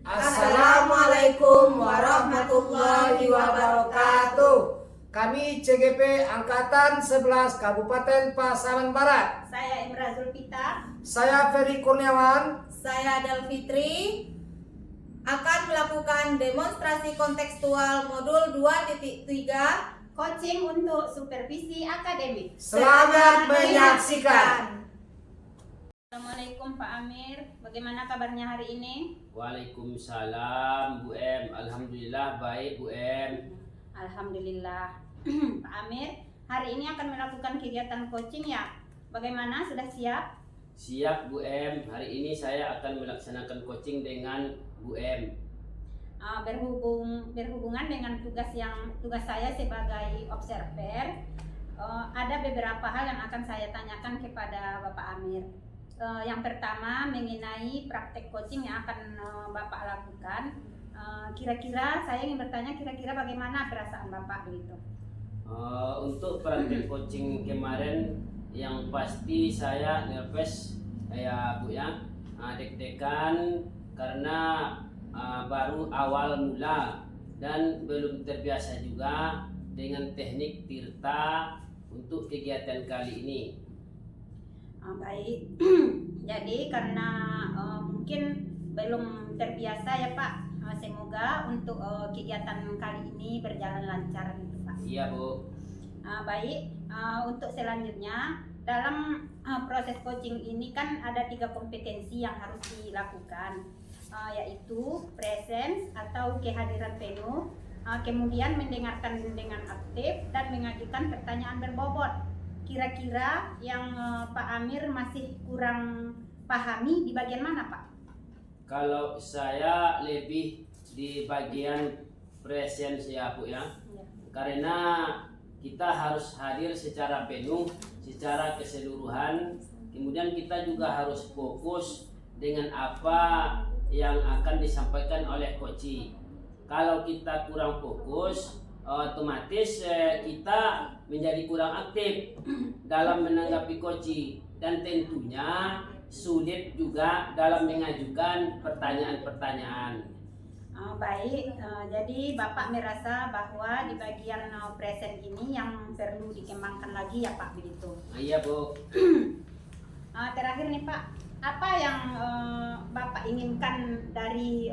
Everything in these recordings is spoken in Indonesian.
Assalamualaikum warahmatullahi wabarakatuh. Kami CGP Angkatan 11 Kabupaten Pasaman Barat. Saya Imra Zulpita. Saya Ferry Kurniawan. Saya Delfitri akan melakukan demonstrasi kontekstual modul 2.3 Coaching untuk supervisi akademik. Selamat menyaksikan. Assalamualaikum Pak Amir, bagaimana kabarnya hari ini? Waalaikumsalam Bu M. Alhamdulillah baik Bu M. Alhamdulillah. Pak Amir, hari ini akan melakukan kegiatan coaching ya? Bagaimana, sudah siap? Siap Bu M. Hari ini saya akan melaksanakan coaching dengan Bu M. Berhubungan dengan tugas saya sebagai observer, ada beberapa hal yang akan saya tanyakan kepada Bapak Amir. Yang pertama mengenai praktek coaching yang akan Bapak lakukan. Kira-kira saya ingin bertanya, kira-kira bagaimana perasaan Bapak begitu? Untuk praktek coaching kemarin yang pasti saya nervous ya Bu ya, deg-degan karena baru awal mula dan belum terbiasa juga dengan teknik tirta untuk kegiatan kali ini. Baik, jadi karena mungkin belum terbiasa ya Pak, semoga untuk kegiatan kali ini berjalan lancar gitu Pak. Iya Bu. Baik, untuk selanjutnya dalam proses coaching ini kan ada 3 kompetensi yang harus dilakukan, yaitu presence atau kehadiran penuh, kemudian mendengarkan dengan aktif dan mengajukan pertanyaan berbobot. Kira-kira yang Pak Amir masih kurang pahami di bagian mana Pak? Kalau saya lebih di bagian presence ya Bu ya. Karena kita harus hadir secara penuh, secara keseluruhan. Kemudian kita juga harus fokus dengan apa yang akan disampaikan oleh coach. Kalau kita kurang fokus, otomatis kita menjadi kurang aktif dalam menanggapi coach dan tentunya sulit juga dalam mengajukan pertanyaan-pertanyaan. Baik, jadi Bapak merasa bahwa di bagian present ini yang perlu dikembangkan lagi ya Pak begitu? Iya Bu. Terakhir nih Pak, apa yang Bapak inginkan dari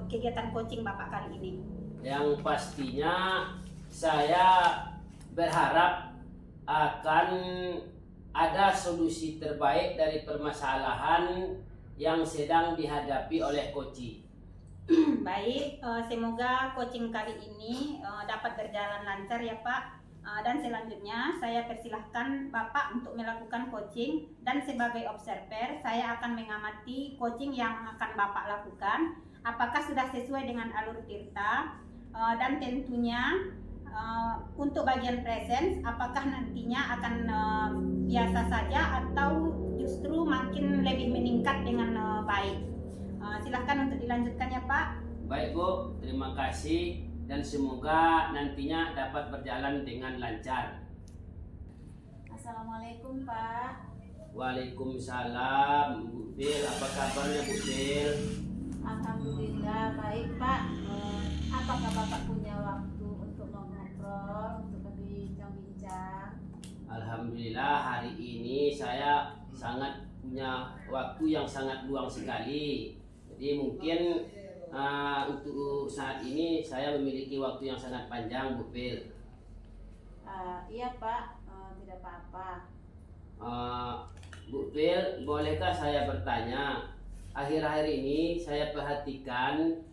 kegiatan coaching Bapak kali ini? Yang pastinya saya berharap akan ada solusi terbaik dari permasalahan yang sedang dihadapi oleh coach. Baik, semoga coaching kali ini dapat berjalan lancar ya Pak. Dan selanjutnya saya persilahkan Bapak untuk melakukan coaching, dan sebagai observer saya akan mengamati coaching yang akan Bapak lakukan apakah sudah sesuai dengan alur tirta, dan tentunya untuk bagian presence apakah nantinya akan biasa saja atau justru makin lebih meningkat dengan baik. Silahkan untuk dilanjutkan ya Pak. Baik Bu, terima kasih dan semoga nantinya dapat berjalan dengan lancar. Assalamualaikum Pak. Waalaikumsalam Bu Bil, apa kabarnya Bu Bil? Alhamdulillah baik Pak. Apakah Bapak punya waktu untuk ngobrol, untuk berbincang-bincang? Alhamdulillah hari ini saya sangat punya waktu yang sangat luang sekali. Jadi mungkin untuk saat ini saya memiliki waktu yang sangat panjang Bu Bil. Iya Pak, tidak apa-apa. Bu Bil, bolehkah saya bertanya? Akhir-akhir ini saya perhatikan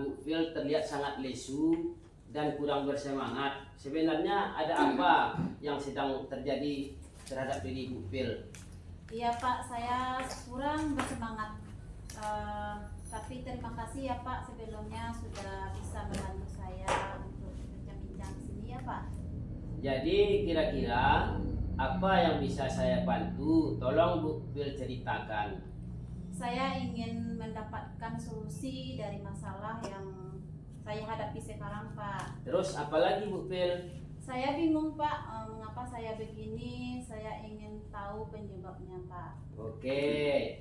Bu Bil terlihat sangat lesu dan kurang bersemangat. Sebenarnya ada apa yang sedang terjadi terhadap diri Bu Bil? Iya Pak, saya kurang bersemangat. Tapi terima kasih ya Pak sebelumnya sudah bisa membantu saya untuk bincang-bincang di sini ya Pak. Jadi kira-kira apa yang bisa saya bantu? Tolong Bu Bil ceritakan. Saya ingin mendapatkan solusi dari masalah yang saya hadapi sekarang Pak. Terus apa lagi Bu Bil? Saya bingung Pak, mengapa saya begini, saya ingin tahu penyebabnya Pak. Oke,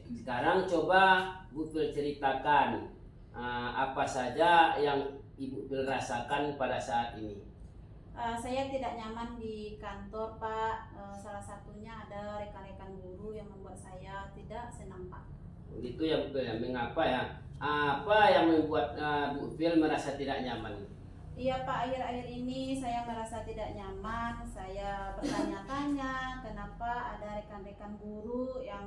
sekarang coba Bu Fil ceritakan apa saja yang Ibu Fil rasakan pada saat ini? Saya tidak nyaman di kantor, Pak. Salah satunya ada rekan-rekan guru yang membuat saya tidak senang, Pak. Begitu ya Bu Fil, ya. Mengapa ya? Apa yang membuat Bu Fil merasa tidak nyaman? Iya, Pak, akhir-akhir ini saya merasa tidak nyaman. Saya bertanya-tanya kenapa ada rekan-rekan guru yang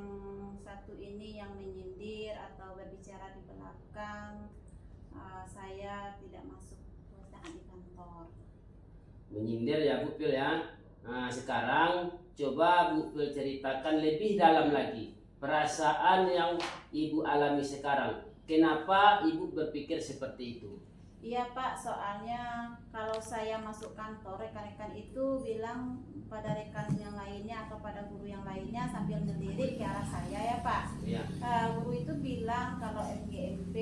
satu ini yang menyindir atau berbicara di belakang. Saya tidak masuk saat di kantor. Menyindir ya Bu Fil ya. Nah, sekarang coba Bu Fil ceritakan lebih dalam lagi perasaan yang Ibu alami sekarang. Kenapa Ibu berpikir seperti itu? Iya, Pak, soalnya kalau saya masuk kantor, rekan-rekan itu bilang pada rekan yang lainnya atau pada guru yang lainnya sambil melirik ke arah saya ya, Pak. Ya. Guru itu bilang kalau MGMP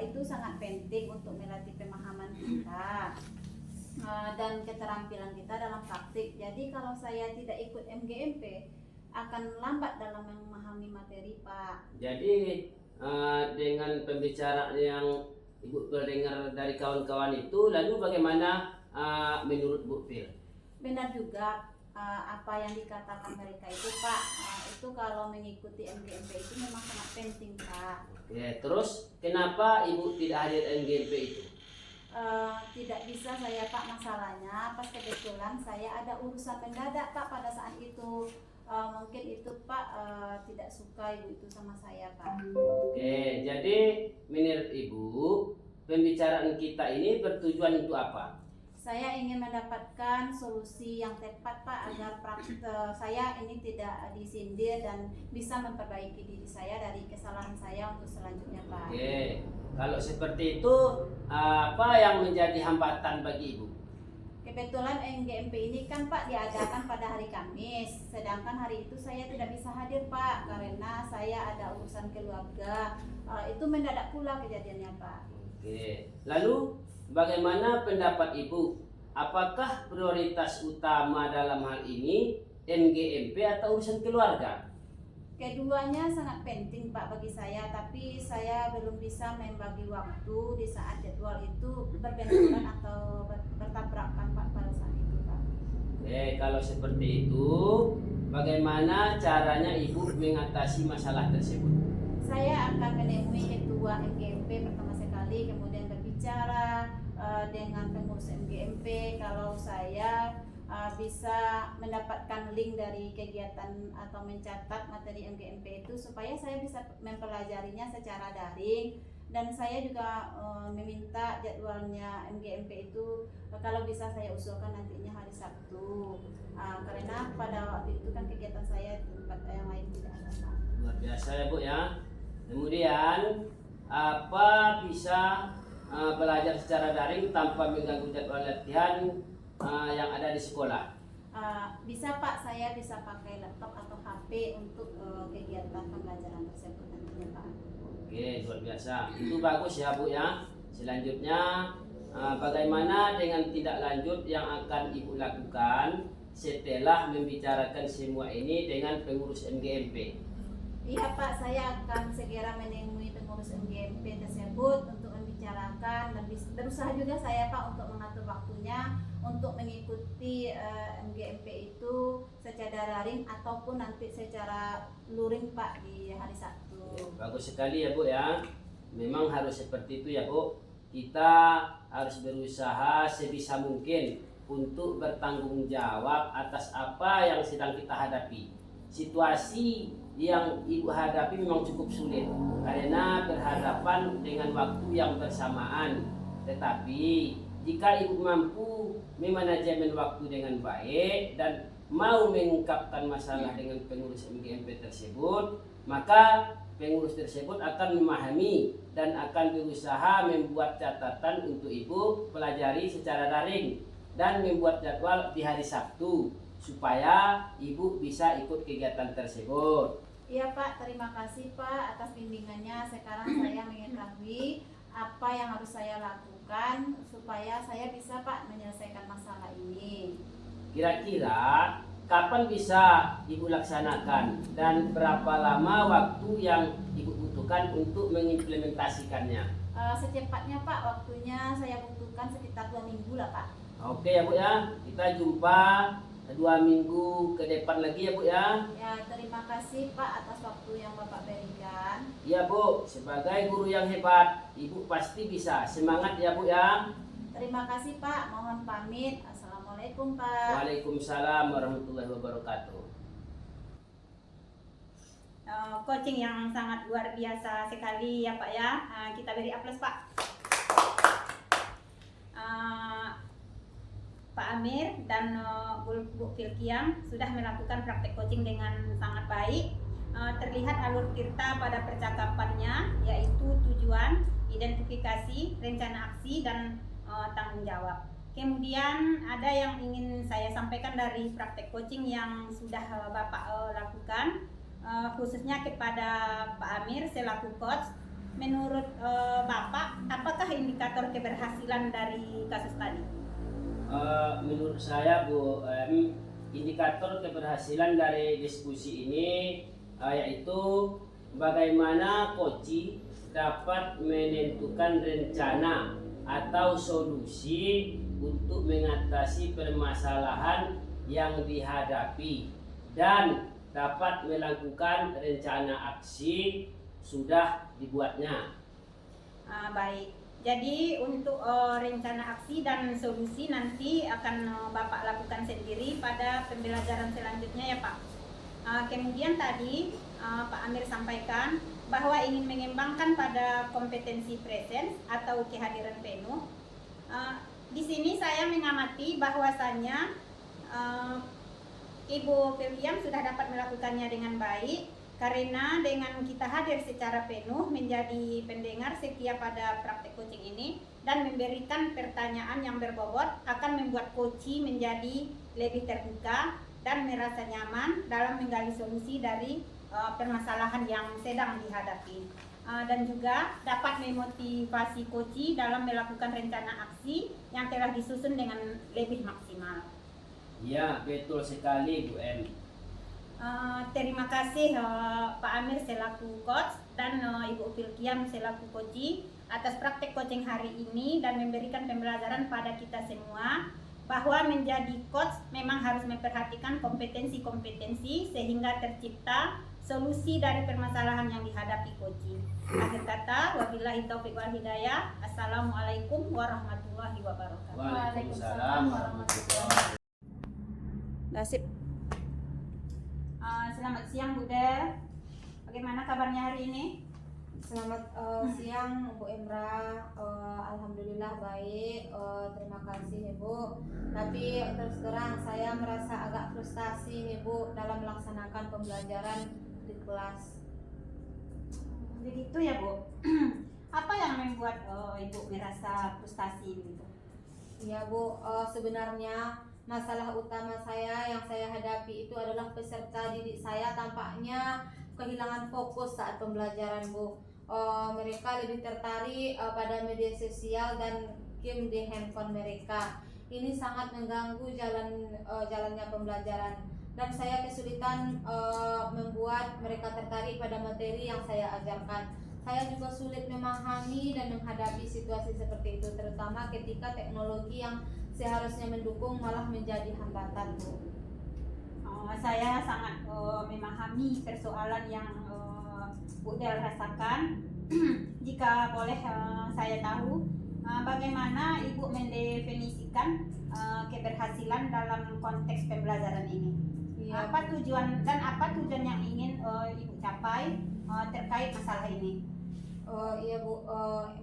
itu sangat penting untuk melatih pemahaman kita dan keterampilan kita dalam praktik. Jadi kalau saya tidak ikut MGMP akan lambat dalam memahami materi, Pak. Jadi dengan pembicaraan yang Ibu Fil dengar dari kawan-kawan itu, lalu bagaimana menurut Bu Fil? Benar juga apa yang dikatakan mereka itu, Pak. Itu kalau mengikuti MGMP itu memang sangat penting, Pak. Oke, terus kenapa Ibu tidak hadir MGMP itu? Tidak bisa saya, Pak, masalahnya pas kebetulan saya ada urusan mendadak, Pak, pada saat itu. Mungkin itu, Pak, tidak suka ibu itu sama saya, Pak. Oke, jadi menurut Ibu pembicaraan kita ini bertujuan untuk apa? Saya ingin mendapatkan solusi yang tepat, Pak, agar saya ini tidak disindir dan bisa memperbaiki diri saya dari kesalahan saya untuk selanjutnya, Pak. Oke, kalau seperti itu apa yang menjadi hambatan bagi Ibu? Kebetulan MGMP ini kan, Pak, diadakan pada hari Kamis, sedangkan hari itu saya tidak bisa hadir, Pak, karena saya ada urusan keluarga. Itu mendadak pula kejadiannya, Pak. Oke, lalu bagaimana pendapat Ibu? Apakah prioritas utama dalam hal ini MGMP atau urusan keluarga? Keduanya sangat penting, Pak, bagi saya, tapi saya belum bisa membagi waktu di saat jadwal itu berbenturan atau bertabrakan, Pak, pada saat itu, Pak. Oke, kalau seperti itu, bagaimana caranya Ibu mengatasi masalah tersebut? Saya akan menemui ketua MGMP pertama sekali, kemudian berbicara dengan pengurus MGMP kalau saya bisa mendapatkan link dari kegiatan atau mencatat materi MGMP itu supaya saya bisa mempelajarinya secara daring, dan saya juga meminta jadwalnya MGMP itu kalau bisa saya usulkan nantinya hari Sabtu, karena pada waktu itu kan kegiatan saya di tempat yang lain tidak ada, Pak. Luar biasa ya Bu ya. Kemudian apa bisa belajar secara daring tanpa mengganggu jadwal latihan yang ada di sekolah? Bisa, Pak, saya bisa pakai laptop atau HP untuk kegiatan pembelajaran tersebut nantinya, Pak. Oke, luar biasa. Itu bagus ya Bu ya. Selanjutnya bagaimana dengan tindak lanjut yang akan Ibu lakukan setelah membicarakan semua ini dengan pengurus MGMP? Iya, Pak, saya akan segera menemui pengurus MGMP tersebut untuk membicarakan dan berusaha juga saya, Pak, untuk mengatur waktunya untuk mengikuti MGMP itu secara daring ataupun nanti secara luring, Pak, di hari Sabtu. Bagus sekali ya Bu ya. Memang harus seperti itu ya Bu. Kita harus berusaha sebisa mungkin untuk bertanggung jawab atas apa yang sedang kita hadapi. Situasi yang Ibu hadapi memang cukup sulit karena berhadapan dengan waktu yang bersamaan. Tetapi jika Ibu mampu memanajemen waktu dengan baik dan mau mengungkapkan masalah dengan pengurus MGMP tersebut, maka pengurus tersebut akan memahami dan akan berusaha membuat catatan untuk Ibu pelajari secara daring dan membuat jadwal di hari Sabtu supaya Ibu bisa ikut kegiatan tersebut. Iya, Pak, terima kasih, Pak, atas bimbingannya. Sekarang saya mengetahui apa yang harus saya lakukan supaya saya bisa, Pak, menyelesaikan masalah ini. Kira-kira kapan bisa Ibu laksanakan dan berapa lama waktu yang Ibu butuhkan untuk mengimplementasikannya? secepatnya Pak, waktunya saya butuhkan sekitar 2 minggu lah Pak. Oke ya Bu ya, kita jumpa 2 minggu ke depan lagi ya Bu ya. Ya, terima kasih Pak atas waktu yang Bapak berikan. Iya Bu, sebagai guru yang hebat, Ibu pasti bisa. Semangat ya Bu ya. Terima kasih Pak, mohon pamit. Assalamualaikum Pak. Waalaikumsalam warahmatullahi wabarakatuh. Coaching yang sangat luar biasa sekali ya Pak ya. Kita beri aplaus Pak. Pak Amir dan Bu Filkiam sudah melakukan praktek coaching dengan sangat baik. Terlihat alur tirta pada percakapannya, yaitu tujuan, identifikasi, rencana aksi, dan tanggung jawab. Kemudian ada yang ingin saya sampaikan dari praktek coaching yang sudah Bapak lakukan, khususnya kepada Pak Amir selaku coach. Menurut Bapak, apakah indikator keberhasilan dari kasus tadi? Menurut saya Bu, indikator keberhasilan dari diskusi ini yaitu bagaimana coach dapat menentukan rencana atau solusi untuk mengatasi permasalahan yang dihadapi dan dapat melakukan rencana aksi sudah dibuatnya. Baik. Jadi untuk rencana aksi dan solusi nanti akan Bapak lakukan sendiri pada pembelajaran selanjutnya ya Pak. Kemudian tadi Pak Amir sampaikan bahwa ingin mengembangkan pada kompetensi presence atau kehadiran penuh. Di sini saya mengamati bahwasannya Ibu Filkiam sudah dapat melakukannya dengan baik. Karena dengan kita hadir secara penuh menjadi pendengar setia pada praktek coaching ini dan memberikan pertanyaan yang berbobot akan membuat coach menjadi lebih terbuka dan merasa nyaman dalam menggali solusi dari permasalahan yang sedang dihadapi. Dan juga dapat memotivasi coach dalam melakukan rencana aksi yang telah disusun dengan lebih maksimal. Ya, betul sekali Bu M. Terima kasih Pak Amir selaku coach dan Ibu Filkiam selaku coach atas praktek coaching hari ini dan memberikan pembelajaran pada kita semua bahwa menjadi coach memang harus memperhatikan kompetensi-kompetensi sehingga tercipta solusi dari permasalahan yang dihadapi coach. Akhir kata, wabillahi taufiq wal hidayah. Assalamualaikum warahmatullahi wabarakatuh. Waalaikumsalam warahmatullahi wabarakatuh. Nasib. Selamat siang Bu Del. Bagaimana kabarnya hari ini? Selamat siang Bu Emra. Alhamdulillah baik. Terima kasih Ibu. Tapi terus terang saya merasa agak frustasi Ibu dalam melaksanakan pembelajaran di kelas. Begitu ya Bu. Apa yang membuat Ibu merasa frustasi begitu? Iya Bu, sebenarnya masalah utama saya yang saya hadapi itu adalah peserta didik saya tampaknya kehilangan fokus saat pembelajaran Bu. Mereka lebih tertarik pada media sosial dan game di handphone mereka. Ini sangat mengganggu jalannya pembelajaran dan saya kesulitan membuat mereka tertarik pada materi yang saya ajarkan. Saya juga sulit memahami dan menghadapi situasi seperti itu, terutama ketika teknologi yang seharusnya mendukung malah menjadi hambatan Bu. Saya sangat memahami persoalan yang Bu Del rasakan. Jika boleh saya tahu bagaimana Ibu mendefinisikan keberhasilan dalam konteks pembelajaran ini? Iya. Apa tujuan yang ingin Ibu capai terkait masalah ini? Iya Bu,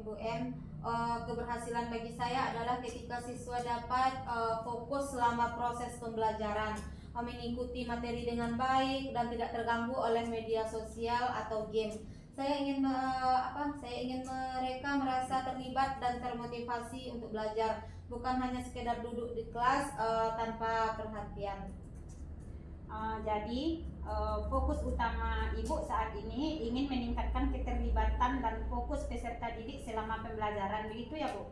Ibu M. Keberhasilan bagi saya adalah ketika siswa dapat fokus selama proses pembelajaran, mengikuti materi dengan baik dan tidak terganggu oleh media sosial atau game. Saya ingin mereka merasa terlibat dan termotivasi untuk belajar, bukan hanya sekedar duduk di kelas tanpa perhatian. Jadi fokus utama Ibu saat ini ingin meningkatkan keterlibatan dan fokus peserta didik selama pembelajaran, begitu ya Bu?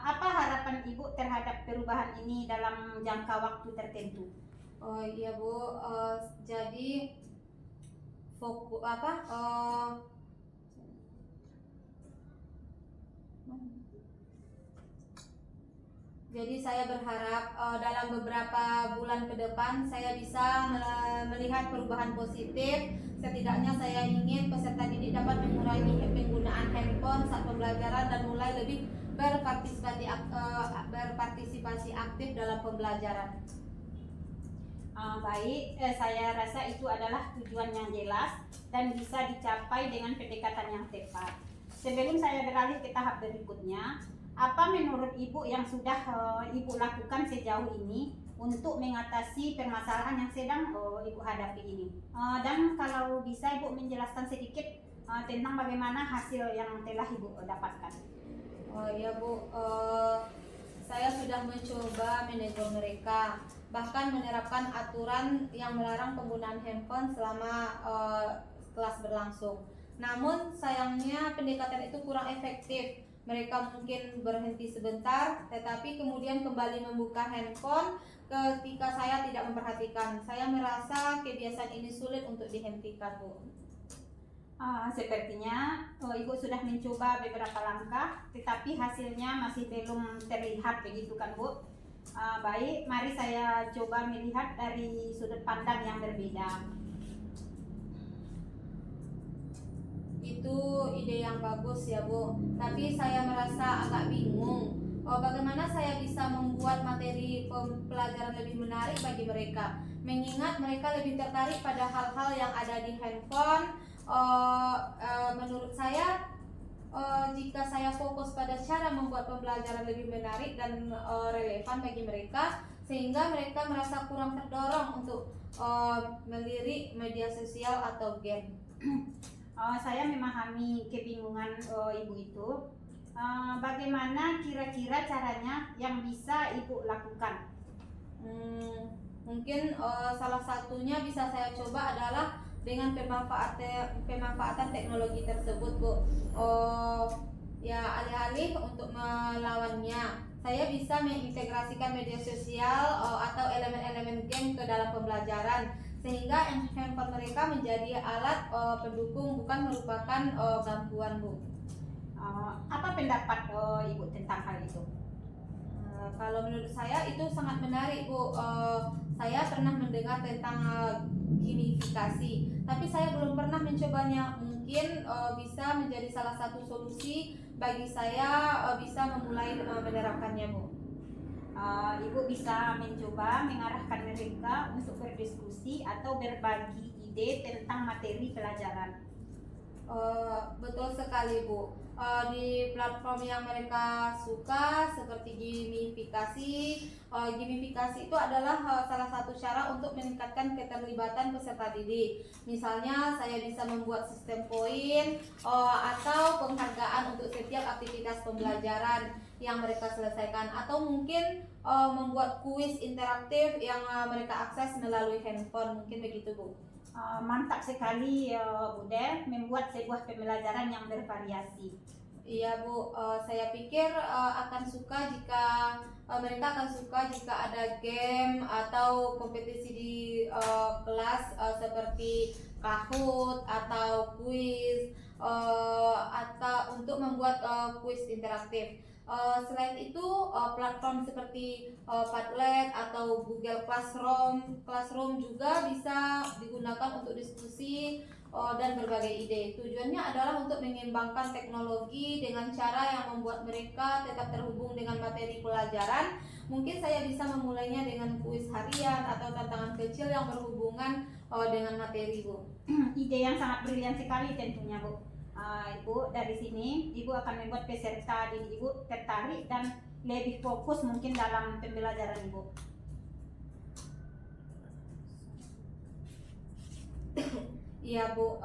Apa harapan Ibu terhadap perubahan ini dalam jangka waktu tertentu? Iya Bu, jadi fokus Jadi saya berharap dalam beberapa bulan ke depan saya bisa melihat perubahan positif. Setidaknya saya ingin peserta didik dapat mengurangi penggunaan handphone saat pembelajaran dan mulai lebih berpartisipasi aktif dalam pembelajaran. Baik, saya rasa itu adalah tujuan yang jelas dan bisa dicapai dengan pendekatan yang tepat. Sebelum saya beralih ke tahap berikutnya, apa menurut Ibu yang sudah Ibu lakukan sejauh ini untuk mengatasi permasalahan yang sedang Ibu hadapi ini? Dan kalau bisa Ibu menjelaskan sedikit tentang bagaimana hasil yang telah Ibu dapatkan. Oh iya Bu, saya sudah mencoba menegur mereka, bahkan menerapkan aturan yang melarang penggunaan handphone selama kelas berlangsung. Namun sayangnya pendekatan itu kurang efektif. Mereka mungkin berhenti sebentar, tetapi kemudian kembali membuka handphone ketika saya tidak memperhatikan. Saya merasa kebiasaan ini sulit untuk dihentikan, Bu. Sepertinya Ibu sudah mencoba beberapa langkah, tetapi hasilnya masih belum terlihat, begitu kan Bu? Baik, mari saya coba melihat dari sudut pandang yang berbeda. Itu ide yang bagus ya Bu, tapi saya merasa agak bingung. Bagaimana saya bisa membuat materi pelajaran lebih menarik bagi mereka, mengingat mereka lebih tertarik pada hal-hal yang ada di handphone. Menurut saya, jika saya fokus pada cara membuat pembelajaran lebih menarik dan relevan bagi mereka, sehingga mereka merasa kurang terdorong untuk melirik media sosial atau game. Saya memahami kebingungan Ibu itu. Bagaimana kira-kira caranya yang bisa Ibu lakukan? Mungkin salah satunya bisa saya coba adalah dengan pemanfaatan teknologi tersebut, Bu. Ya, alih-alih untuk melawannya, saya bisa mengintegrasikan media sosial atau elemen-elemen game ke dalam pembelajaran, sehingga handphone mereka menjadi alat pendukung, bukan merupakan gangguan, Bu. Apa pendapat Ibu tentang hal itu? Kalau menurut saya itu sangat menarik, Bu. Saya pernah mendengar tentang gamifikasi, tapi saya belum pernah mencobanya. Mungkin bisa menjadi salah satu solusi bagi saya bisa memulai menerapkannya, Bu. Ibu bisa mencoba mengarahkan mereka untuk berdiskusi atau berbagi ide tentang materi pelajaran. Betul sekali, Bu. Di platform yang mereka suka seperti gamifikasi itu adalah salah satu cara untuk meningkatkan keterlibatan peserta didik. Misalnya saya bisa membuat sistem poin atau penghargaan untuk setiap aktivitas pembelajaran yang mereka selesaikan, atau mungkin membuat kuis interaktif yang mereka akses melalui handphone. Mungkin begitu, Bu. Mantap sekali Bude, membuat sebuah pembelajaran yang bervariasi. Iya, Bu, saya pikir mereka akan suka jika ada game atau kompetisi di kelas seperti Kahoot atau kuis atau untuk membuat kuis interaktif. Selain itu, platform seperti Padlet atau Google Classroom juga bisa digunakan untuk diskusi dan berbagai ide. Tujuannya adalah untuk mengembangkan teknologi dengan cara yang membuat mereka tetap terhubung dengan materi pelajaran. Mungkin saya bisa memulainya dengan kuis harian atau tantangan kecil yang berhubungan dengan materi, Bu. Ide yang sangat brilian sekali tentunya, Bu. Ibu dari sini, Ibu akan membuat peserta didik Ibu tertarik dan lebih fokus mungkin dalam pembelajaran Ibu. Iya, Bu.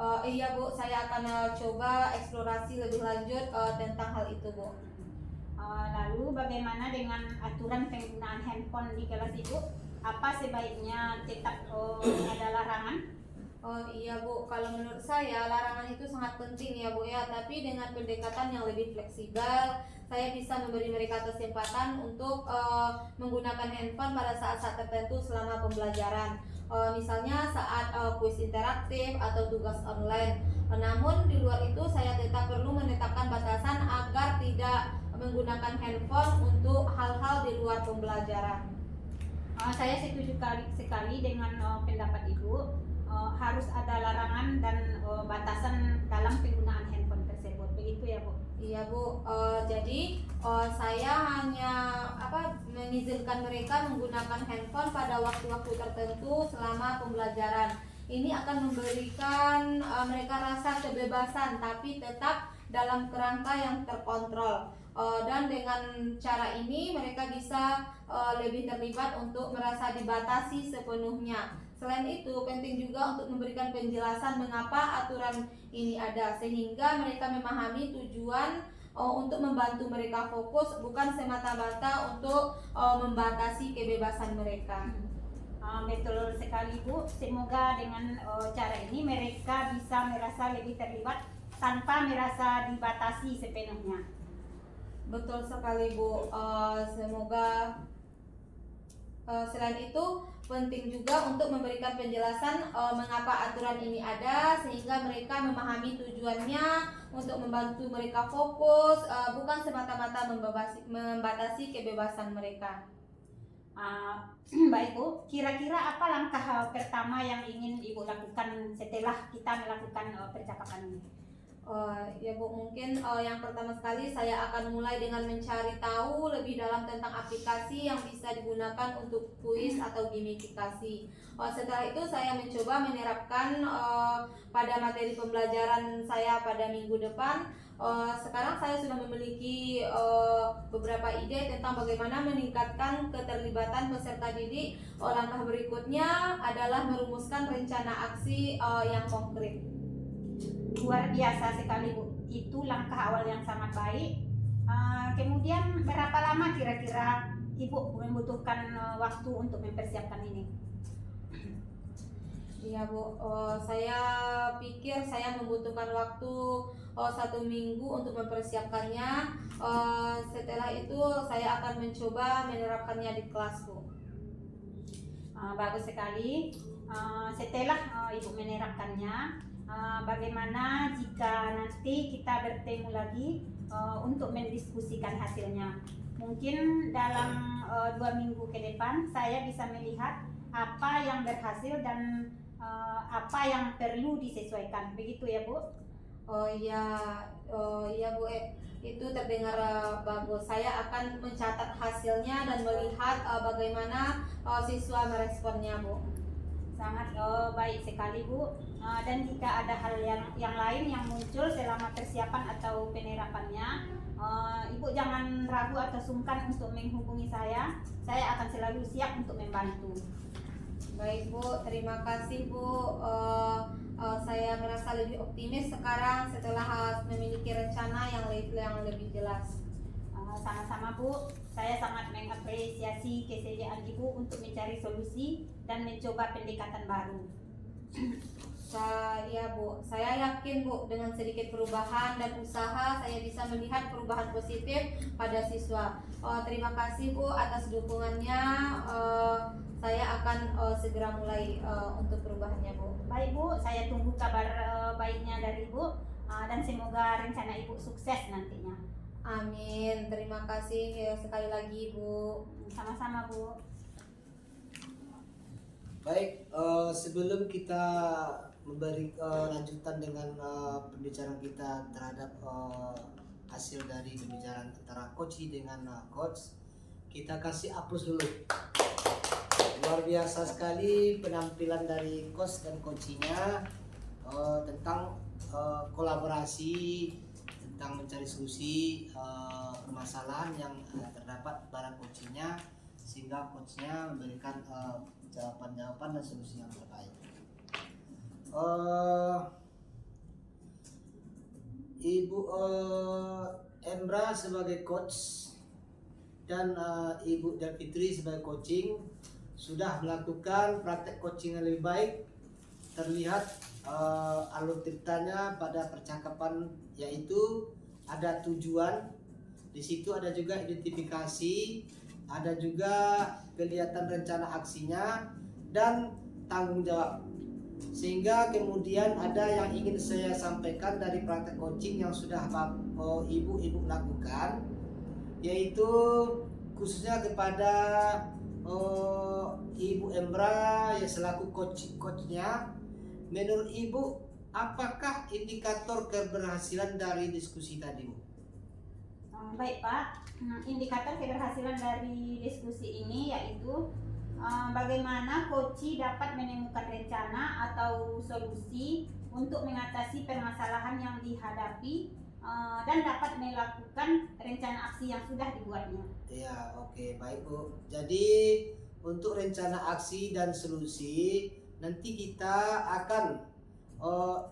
Saya akan coba eksplorasi lebih lanjut tentang hal itu, Bu. Lalu bagaimana dengan aturan penggunaan handphone di kelas Ibu? Apa sebaiknya tetap ada larangan? Oh iya Bu, kalau menurut saya larangan itu sangat penting ya Bu ya. Tapi dengan pendekatan yang lebih fleksibel, saya bisa memberi mereka kesempatan untuk menggunakan handphone pada saat-saat tertentu selama pembelajaran. Misalnya saat kuis interaktif atau tugas online. Namun di luar itu saya tetap perlu menetapkan batasan agar tidak menggunakan handphone untuk hal-hal di luar pembelajaran. Saya setuju sekali dengan pendapat Ibu. Harus ada larangan dan batasan dalam penggunaan handphone tersebut. Begitu ya Bu? Iya Bu, jadi saya hanya mengizinkan mereka menggunakan handphone pada waktu-waktu tertentu selama pembelajaran. Ini akan memberikan mereka rasa kebebasan, tapi tetap dalam kerangka yang terkontrol. Dan dengan cara ini mereka bisa lebih terlibat untuk merasa dibatasi sepenuhnya. Selain itu, penting juga untuk memberikan penjelasan mengapa aturan ini ada, sehingga mereka memahami tujuan untuk membantu mereka fokus, bukan semata-mata untuk membatasi kebebasan mereka. Betul sekali Bu. Semoga dengan cara ini mereka bisa merasa lebih terlibat tanpa merasa dibatasi sepenuhnya. Betul sekali Bu. Semoga selain itu penting juga untuk memberikan penjelasan mengapa aturan ini ada, sehingga mereka memahami tujuannya untuk membantu mereka fokus, bukan semata-mata membatasi kebebasan mereka. Baik Bu, kira-kira apa langkah pertama yang ingin Ibu lakukan setelah kita melakukan percakapan ini? Ya Bu, mungkin yang pertama sekali saya akan mulai dengan mencari tahu lebih dalam tentang aplikasi yang bisa digunakan untuk kuis atau gamifikasi. Setelah itu saya mencoba menerapkan pada materi pembelajaran saya pada minggu depan. Sekarang saya sudah memiliki beberapa ide tentang bagaimana meningkatkan keterlibatan peserta didik. Langkah berikutnya adalah merumuskan rencana aksi yang konkret. Luar biasa sekali Bu, itu langkah awal yang sangat baik. Kemudian berapa lama kira-kira Ibu membutuhkan waktu untuk mempersiapkan ini? Iya Bu, saya pikir saya membutuhkan waktu 1 minggu untuk mempersiapkannya. Setelah itu saya akan mencoba menerapkannya di kelas Bu. Bagus sekali. Setelah Ibu menerapkannya, bagaimana jika nanti kita bertemu lagi untuk mendiskusikan hasilnya? Mungkin dalam 2 minggu ke depan saya bisa melihat apa yang berhasil dan apa yang perlu disesuaikan. Begitu ya Bu? Iya Bu, itu terdengar bagus. Saya akan mencatat hasilnya dan melihat bagaimana siswa meresponnya Bu. Sangat baik sekali Bu. Dan jika ada hal yang lain yang muncul selama persiapan atau penerapannya, Ibu jangan ragu atau sungkan untuk menghubungi saya. Saya akan selalu siap untuk membantu. Baik Bu, terima kasih Bu. Saya merasa lebih optimis sekarang setelah memiliki rencana yang lebih jelas. Sama-sama Bu, saya sangat mengapresiasi kesediaan Ibu untuk mencari solusi dan mencoba pendekatan baru. Saya Bu, saya yakin Bu dengan sedikit perubahan dan usaha saya bisa melihat perubahan positif pada siswa. Terima kasih Bu atas dukungannya. Saya akan segera mulai untuk perubahannya Bu. Baik Bu, saya tunggu kabar baiknya dari Ibu dan semoga rencana Ibu sukses nantinya. Amin. Terima kasih sekali lagi Bu. Sama-sama Bu. Baik, sebelum kita memberi lanjutan dengan pembicaraan kita terhadap hasil dari pembicaraan antara coach dengan coach, kita kasih aplaus dulu. Luar biasa sekali penampilan dari coach dan coachnya tentang kolaborasi, tentang mencari solusi permasalahan yang terdapat pada coachnya, sehingga coachnya memberikan jawaban-jawaban dan solusi yang terbaik. Ibu Embra sebagai coach dan Ibu Davitri sebagai coaching sudah melakukan praktek coaching yang lebih baik terlihat alur ceritanya pada percakapan, yaitu ada tujuan, di situ ada juga identifikasi, ada juga kelihatan rencana aksinya dan tanggung jawab. Sehingga kemudian ada yang ingin saya sampaikan dari praktek coaching yang sudah ibu-ibu lakukan, yaitu khususnya kepada Ibu Embra yang selaku coachnya. Menurut Ibu, apakah indikator keberhasilan dari diskusi tadi, Bu? Baik Pak, indikator keberhasilan dari diskusi ini yaitu bagaimana coachi dapat menemukan rencana atau solusi untuk mengatasi permasalahan yang dihadapi dan dapat melakukan rencana aksi yang sudah dibuatnya. Ya, oke, baik Bu. Jadi untuk rencana aksi dan solusi nanti kita akan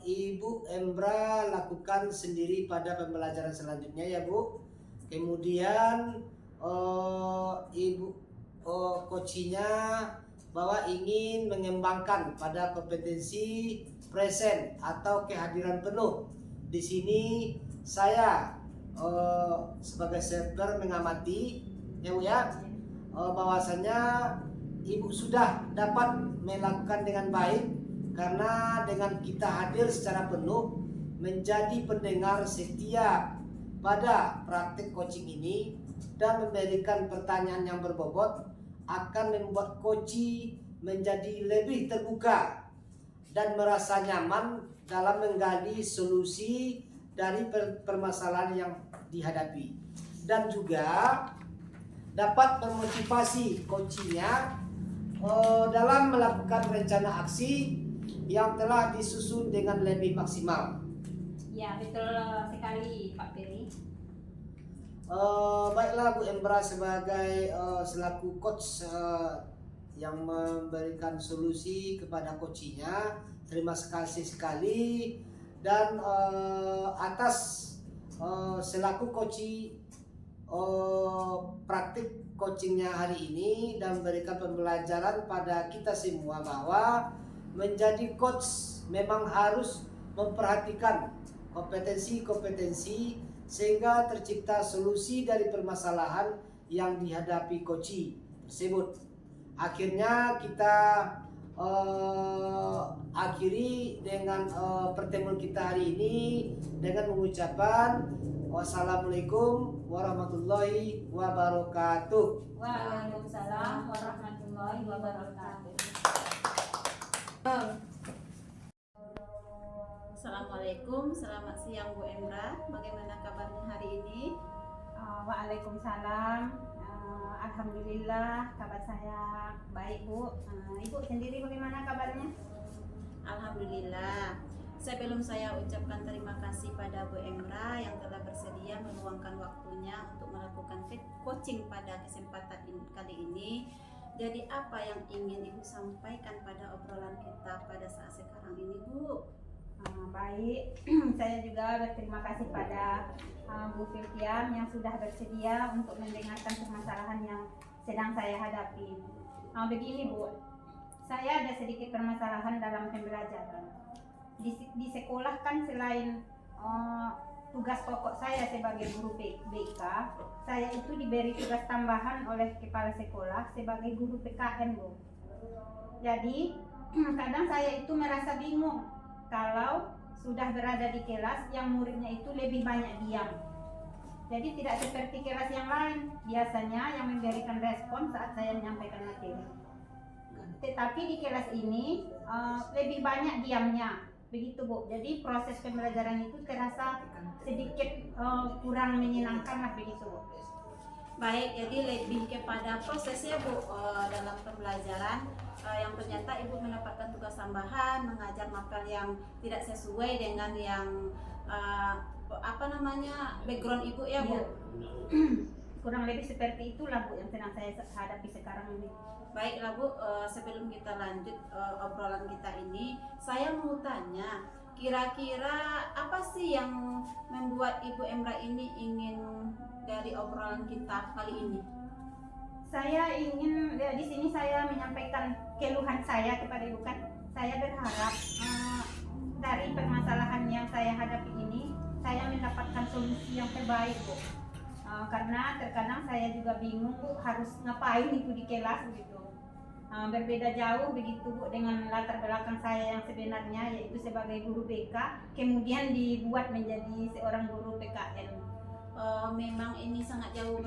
Ibu Embra lakukan sendiri pada pembelajaran selanjutnya ya Bu. Kemudian Ibu coachnya bahwa ingin mengembangkan pada kompetensi present atau kehadiran penuh. Di sini saya sebagai server mengamati ya Bu ya, bahwasanya Ibu sudah dapat melakukan dengan baik karena dengan kita hadir secara penuh menjadi pendengar setia pada praktik coaching ini dan memberikan pertanyaan yang berbobot akan membuat coachi menjadi lebih terbuka dan merasa nyaman dalam menggali solusi dari permasalahan yang dihadapi, dan juga dapat memotivasi coachingnya dalam melakukan rencana aksi yang telah disusun dengan lebih maksimal. Ya, betul sekali Pak Peri. Baiklah Bu Embra sebagai selaku coach yang memberikan solusi kepada coachinya, terima kasih sekali. Dan atas selaku coachi praktik coachingnya hari ini dan memberikan pembelajaran pada kita semua bahwa menjadi coach memang harus memperhatikan kompetensi-kompetensi sehingga tercipta solusi dari permasalahan yang dihadapi coachi tersebut. Akhirnya kita akhiri dengan pertemuan kita hari ini dengan mengucapkan wassalamualaikum warahmatullahi wabarakatuh. Waalaikumsalam warahmatullahi wabarakatuh. Assalamualaikum, selamat siang Bu Embra. Bagaimana kabarnya hari ini? Waalaikumsalam. Alhamdulillah kabar saya baik Bu. Ibu sendiri bagaimana kabarnya? Alhamdulillah. Sebelum saya ucapkan terima kasih pada Bu Embra yang telah bersedia meluangkan waktunya untuk melakukan coaching pada kesempatan kali ini. Jadi apa yang ingin Ibu sampaikan pada obrolan kita pada saat sekarang ini Bu? Baik, saya juga berterima kasih pada Bu Filtiam yang sudah bersedia untuk mendengarkan permasalahan yang sedang saya hadapi. Begini Bu, saya ada sedikit permasalahan dalam pembelajaran. Di sekolah kan selain tugas pokok saya sebagai guru BK, saya itu diberi tugas tambahan oleh kepala sekolah sebagai guru PKN Bu. Jadi kadang saya itu merasa bingung kalau sudah berada di kelas yang muridnya itu lebih banyak diam. Jadi tidak seperti kelas yang lain, biasanya yang memberikan respon saat saya menyampaikan materi. Tetapi di kelas ini lebih banyak diamnya, begitu Bu. Jadi proses pembelajaran itu terasa sedikit kurang menyenangkan lah begitu Bu. Baik, jadi lebih kepada prosesnya Bu dalam pembelajaran yang ternyata Ibu mendapatkan tugas tambahan mengajar mapel yang tidak sesuai dengan yang background Ibu ya Bu. Iya. Kurang lebih seperti itulah Bu yang sedang saya hadapi sekarang ini. Baiklah Bu, sebelum kita lanjut obrolan kita ini, saya mau tanya, kira-kira apa sih yang membuat Ibu Embra ini ingin dari obrolan kita kali ini? Saya ingin di sini saya menyampaikan keluhan saya kepada Ibu kan. saya berharap dari permasalahan yang saya hadapi ini, saya mendapatkan solusi yang terbaik, Bu. Karena terkadang saya juga bingung, Bu, harus ngapain itu di kelas begitu. Berbeda jauh begitu, Bu, dengan latar belakang saya yang sebenarnya, yaitu sebagai guru BK, kemudian dibuat menjadi seorang guru PKN. Memang ini sangat jauh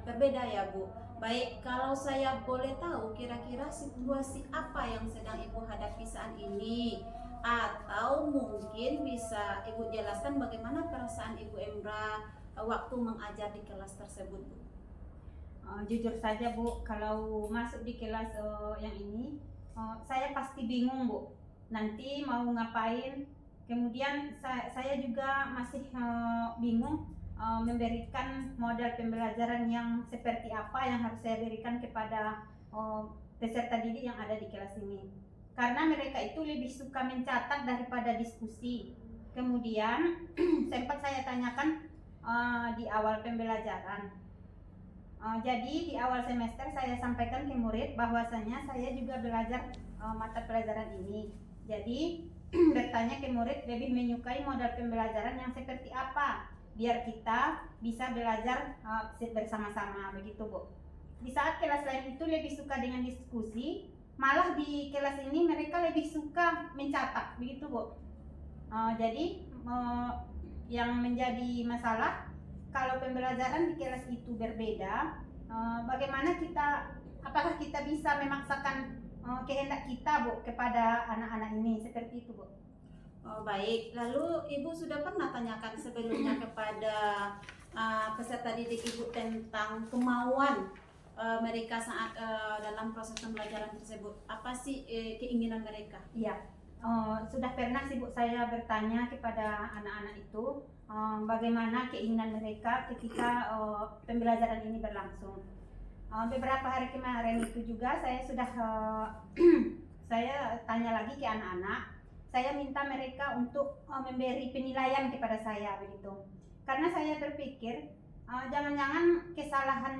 berbeda ya Bu. Baik, kalau saya boleh tahu kira-kira situasi apa yang sedang Ibu hadapi saat ini, atau mungkin bisa Ibu jelaskan bagaimana perasaan Ibu Emra waktu mengajar di kelas tersebut, Bu? Jujur saja, Bu, kalau masuk di kelas yang ini, saya pasti bingung, Bu. Nanti mau ngapain? Kemudian saya juga masih bingung memberikan modal pembelajaran yang seperti apa yang harus saya berikan kepada peserta didik yang ada di kelas ini. Karena mereka itu lebih suka mencatat daripada diskusi. Kemudian sempat saya tanyakan di awal pembelajaran. Jadi di awal semester saya sampaikan ke murid bahwasanya saya juga belajar mata pelajaran ini. Jadi bertanya ke murid lebih menyukai modal pembelajaran yang seperti apa, biar kita bisa belajar bersama-sama begitu, Bu. Di saat kelas lain itu lebih suka dengan diskusi, malah di kelas ini mereka lebih suka mencatat begitu, Bu. Jadi yang menjadi masalah kalau pembelajaran di kelas itu berbeda, bagaimana apakah kita bisa memaksakan kehendak kita, Bu, kepada anak-anak ini seperti itu, Bu? Oh, baik, lalu Ibu sudah pernah tanyakan sebelumnya kepada peserta didik Ibu tentang kemauan mereka saat dalam proses pembelajaran tersebut? Apa sih keinginan mereka? Iya, sudah pernah sih, Bu, saya bertanya kepada anak-anak itu bagaimana keinginan mereka ketika pembelajaran ini berlangsung. Beberapa hari kemarin itu juga saya sudah saya tanya lagi ke anak-anak. Saya minta mereka untuk memberi penilaian kepada saya begitu. Karena saya berpikir jangan-jangan kesalahan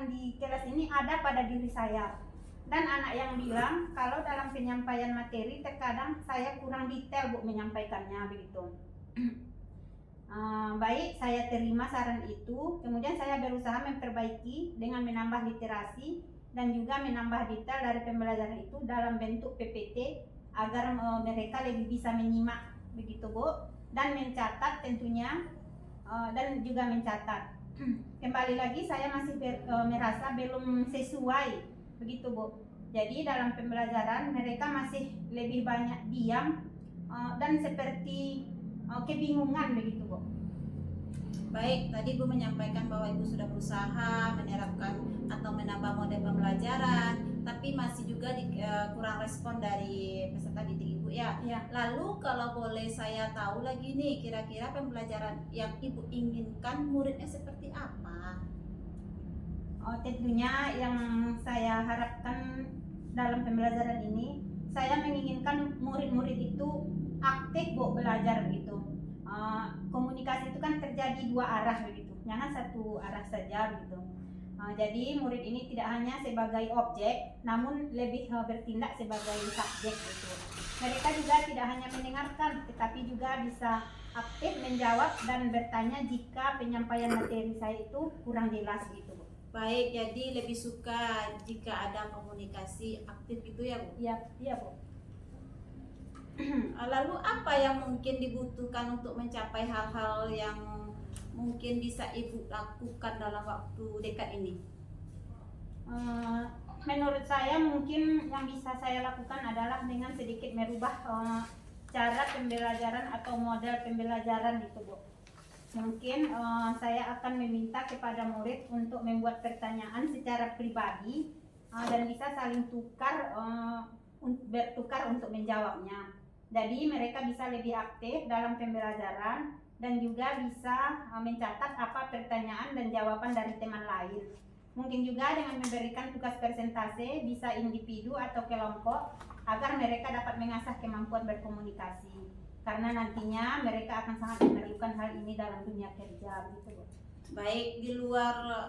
di kelas ini ada pada diri saya. Dan anak yang bilang kalau dalam penyampaian materi terkadang saya kurang detail, Bu, menyampaikannya begitu. Baik, saya terima saran itu. Kemudian saya berusaha memperbaiki dengan menambah literasi dan juga menambah detail dari pembelajaran itu dalam bentuk PPT agar mereka lebih bisa menyimak begitu, Bu, dan mencatat tentunya dan juga mencatat. Kembali lagi saya masih merasa belum sesuai begitu, Bu. Jadi dalam pembelajaran mereka masih lebih banyak diam dan seperti kebingungan begitu, Bu. Baik, tadi Ibu menyampaikan bahwa Ibu sudah berusaha menerapkan atau menambah model pembelajaran, tapi masih juga kurang respon dari peserta didik Ibu ya. Ya. Lalu kalau boleh saya tahu lagi nih, kira-kira pembelajaran yang Ibu inginkan muridnya seperti apa? Tentunya yang saya harapkan dalam pembelajaran ini, saya menginginkan murid-murid itu aktif, Bu, belajar begitu. Komunikasi itu kan terjadi dua arah begitu, jangan satu arah saja begitu. Jadi murid ini tidak hanya sebagai objek, namun lebih bertindak sebagai subjek gitu. Mereka juga tidak hanya mendengarkan, tetapi juga bisa aktif menjawab dan bertanya jika penyampaian materi saya itu kurang jelas gitu, Bu. Baik, jadi lebih suka jika ada komunikasi aktif itu ya, Bu? Iya, Bu. Lalu apa yang mungkin dibutuhkan untuk mencapai hal-hal yang mungkin bisa Ibu lakukan dalam waktu dekat ini? Menurut saya mungkin yang bisa saya lakukan adalah dengan sedikit merubah cara pembelajaran atau model pembelajaran itu, Bu. Mungkin saya akan meminta kepada murid untuk membuat pertanyaan secara pribadi dan bisa saling bertukar untuk menjawabnya. Jadi mereka bisa lebih aktif dalam pembelajaran dan juga bisa mencatat apa pertanyaan dan jawaban dari teman lain. Mungkin juga dengan memberikan tugas persentase bisa individu atau kelompok agar mereka dapat mengasah kemampuan berkomunikasi. Karena nantinya mereka akan sangat memerlukan hal ini dalam dunia kerja, begitu, Bu. Baik, di luar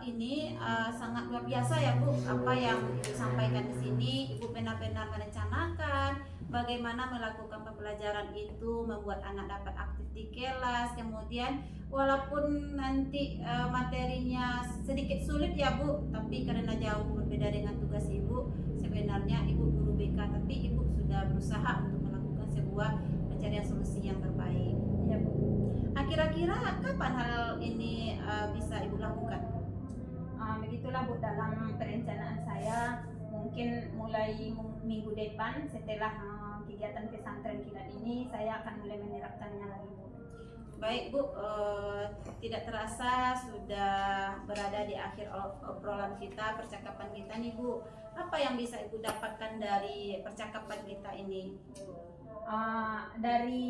ini sangat luar biasa ya Bu, apa yang Ibu sampaikan di sini. Ibu benar-benar merencanakan bagaimana melakukan pembelajaran itu, membuat anak dapat aktif di kelas. Kemudian walaupun nanti materinya sedikit sulit ya Bu, tapi karena jauh berbeda dengan tugas Ibu, sebenarnya Ibu guru BK, tapi Ibu sudah berusaha untuk melakukan sebuah pencarian solusi yang terbaik. Ya Bu. Kira-kira kapan hal ini bisa Ibu lakukan? Begitulah Bu, dalam perencanaan saya mungkin mulai minggu depan setelah kegiatan pesantren kilat ini saya akan mulai menerapkannya lagi Bu. Baik Bu, tidak terasa sudah berada di akhir obrolan kita, percakapan kita nih Bu. Apa yang bisa Ibu dapatkan dari percakapan kita ini? Dari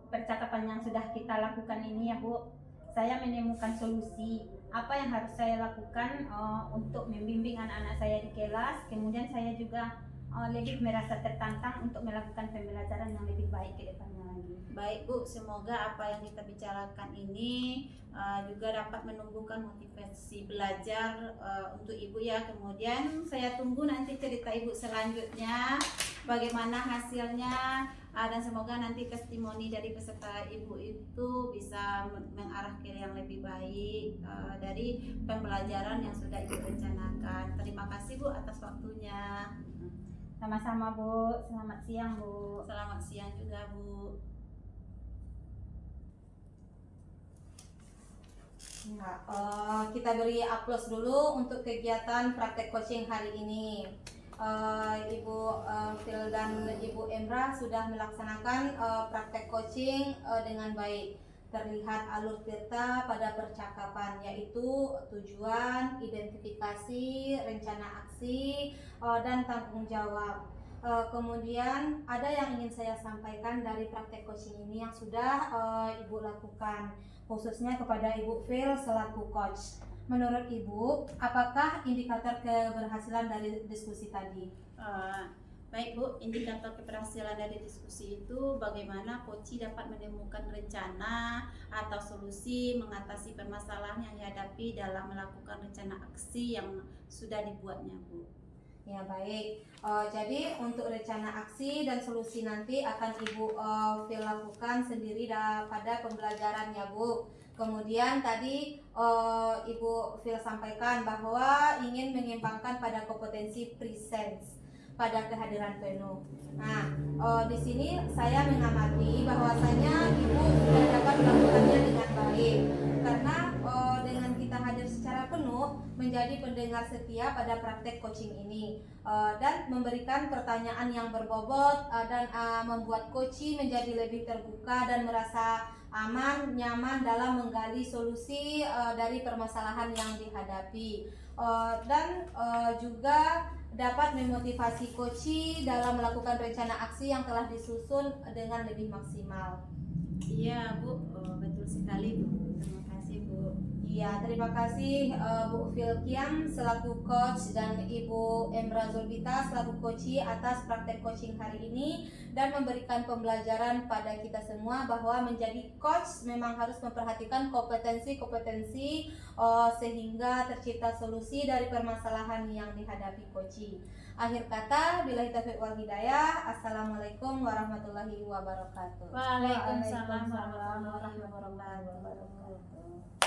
percakapan yang sudah kita lakukan ini ya Bu, saya menemukan solusi apa yang harus saya lakukan untuk membimbing anak-anak saya di kelas. Kemudian saya juga lebih merasa tertantang untuk melakukan pembelajaran yang lebih baik ke depannya lagi. Baik Bu, semoga apa yang kita bicarakan ini juga dapat menumbuhkan motivasi belajar untuk Ibu ya. Kemudian saya tunggu nanti cerita Ibu selanjutnya, bagaimana hasilnya, dan semoga nanti testimoni dari peserta Ibu itu bisa mengarah ke yang lebih baik dari pembelajaran yang sudah Ibu rencanakan. Terima kasih Bu atas waktunya. Sama-sama Bu, selamat siang Bu. Selamat siang juga Bu. Nah, kita beri aplaus dulu untuk kegiatan praktek coaching hari ini. Ibu Phil dan Ibu Emra sudah melaksanakan praktek coaching dengan baik. Terlihat alur kita pada percakapan, yaitu tujuan, identifikasi, rencana aksi, dan tanggung jawab. Kemudian ada yang ingin saya sampaikan dari praktek coaching ini yang sudah Ibu lakukan, khususnya kepada Ibu Phil selaku coach. Menurut Ibu, apakah indikator keberhasilan dari diskusi tadi? Baik Bu, indikator keberhasilan dari diskusi itu bagaimana coach dapat menemukan rencana atau solusi mengatasi permasalahan yang dihadapi dalam melakukan rencana aksi yang sudah dibuatnya Bu. Ya baik, jadi untuk rencana aksi dan solusi nanti akan Ibu Phil lakukan sendiri pada pembelajaran ya Bu. Kemudian tadi Ibu Phil sampaikan bahwa ingin mengimbangkan pada kompetensi presence pada kehadiran penuh. Nah, di sini saya mengamati bahwasanya Ibu sudah dapat melakukannya dengan baik, karena dengan kita hadir secara penuh menjadi pendengar setia pada praktek coaching ini, dan memberikan pertanyaan yang berbobot dan membuat coach menjadi lebih terbuka dan merasa aman, nyaman dalam menggali solusi dari permasalahan yang dihadapi, dan juga dapat memotivasi coach dalam melakukan rencana aksi yang telah disusun dengan lebih maksimal. Iya Bu, betul sekali Bu. Terima kasih Bu. Iya, terima kasih Bu Phil Kiam selaku coach dan Ibu Emra Zulbita selaku coach atas praktek coaching hari ini dan memberikan pembelajaran pada kita semua bahwa menjadi coach memang harus memperhatikan kompetensi-kompetensi sehingga tercipta solusi dari permasalahan yang dihadapi coach. Akhir kata, billahi taufiq wal hidayah. Assalamualaikum warahmatullahi wabarakatuh. Waalaikumsalam warahmatullahi wabarakatuh.